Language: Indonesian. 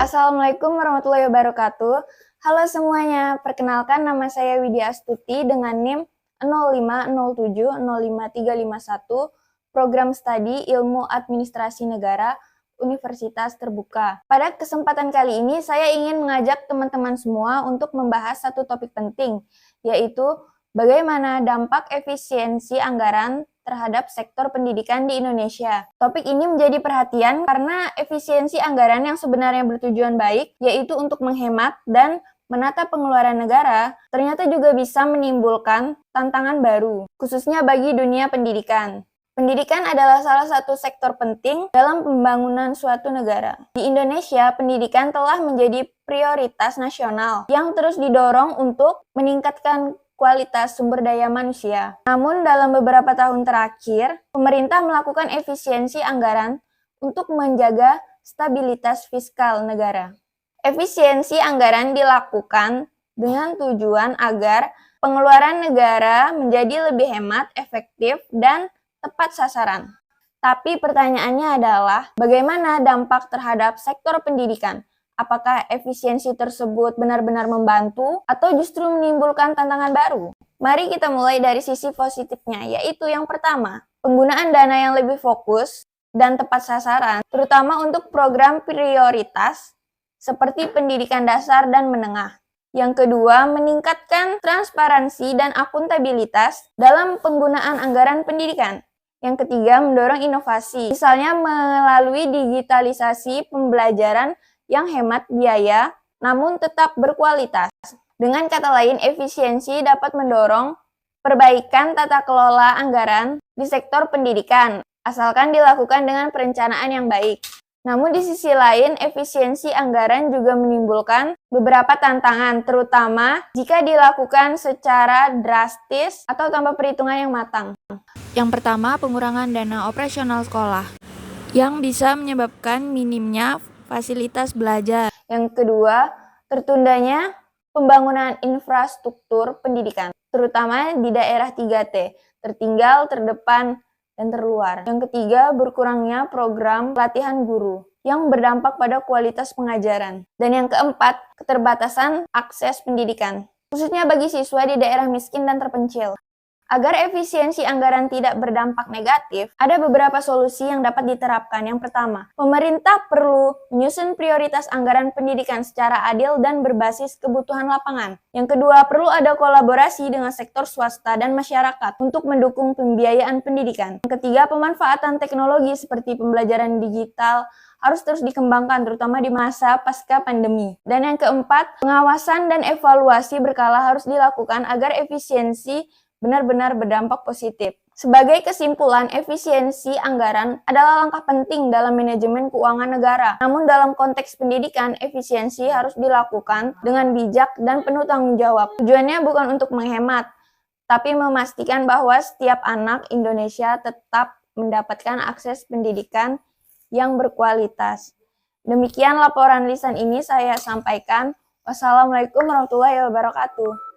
Assalamualaikum warahmatullahi wabarakatuh. Halo semuanya, perkenalkan nama saya Widya Astuti dengan NIM 0507055351, Program Studi Ilmu Administrasi Negara, Universitas Terbuka. Pada kesempatan kali ini, saya ingin mengajak teman-teman semua untuk membahas satu topik penting, yaitu bagaimana dampak efisiensi anggaran terhadap sektor pendidikan di Indonesia. Topik ini menjadi perhatian karena efisiensi anggaran yang sebenarnya bertujuan baik, yaitu untuk menghemat dan menata pengeluaran negara, ternyata juga bisa menimbulkan tantangan baru, khususnya bagi dunia pendidikan. Pendidikan adalah salah satu sektor penting dalam pembangunan suatu negara. Di Indonesia, pendidikan telah menjadi prioritas nasional yang terus didorong untuk meningkatkan kualitas sumber daya manusia. Namun dalam beberapa tahun terakhir, pemerintah melakukan efisiensi anggaran untuk menjaga stabilitas fiskal negara. Efisiensi anggaran dilakukan dengan tujuan agar pengeluaran negara menjadi lebih hemat, efektif, dan tepat sasaran. Tapi pertanyaannya adalah, bagaimana dampak terhadap sektor pendidikan? Apakah efisiensi tersebut benar-benar membantu atau justru menimbulkan tantangan baru? Mari kita mulai dari sisi positifnya, yaitu yang pertama, penggunaan dana yang lebih fokus dan tepat sasaran, terutama untuk program prioritas seperti pendidikan dasar dan menengah. Yang kedua, meningkatkan transparansi dan akuntabilitas dalam penggunaan anggaran pendidikan. Yang ketiga, mendorong inovasi, misalnya melalui digitalisasi pembelajaran yang hemat biaya, namun tetap berkualitas. Dengan kata lain, efisiensi dapat mendorong perbaikan tata kelola anggaran di sektor pendidikan, asalkan dilakukan dengan perencanaan yang baik. Namun di sisi lain, efisiensi anggaran juga menimbulkan beberapa tantangan, terutama jika dilakukan secara drastis atau tanpa perhitungan yang matang. Yang pertama, pengurangan dana operasional sekolah, yang bisa menyebabkan minimnya fasilitas belajar. Yang kedua, tertundanya pembangunan infrastruktur pendidikan, terutama di daerah 3T, tertinggal, terdepan, dan terluar. Yang ketiga, berkurangnya program pelatihan guru yang berdampak pada kualitas pengajaran. Dan yang keempat, keterbatasan akses pendidikan, khususnya bagi siswa di daerah miskin dan terpencil. Agar efisiensi anggaran tidak berdampak negatif, ada beberapa solusi yang dapat diterapkan. Yang pertama, pemerintah perlu menyusun prioritas anggaran pendidikan secara adil dan berbasis kebutuhan lapangan. Yang kedua, perlu ada kolaborasi dengan sektor swasta dan masyarakat untuk mendukung pembiayaan pendidikan. Yang ketiga, pemanfaatan teknologi seperti pembelajaran digital harus terus dikembangkan, terutama di masa pasca pandemi. Dan yang keempat, pengawasan dan evaluasi berkala harus dilakukan agar efisiensi benar-benar berdampak positif. Sebagai kesimpulan, efisiensi anggaran adalah langkah penting dalam manajemen keuangan negara. Namun dalam konteks pendidikan, efisiensi harus dilakukan dengan bijak dan penuh tanggung jawab. Tujuannya bukan untuk menghemat, tapi memastikan bahwa setiap anak Indonesia tetap mendapatkan akses pendidikan yang berkualitas. Demikian laporan lisan ini saya sampaikan. Wassalamualaikum warahmatullahi wabarakatuh.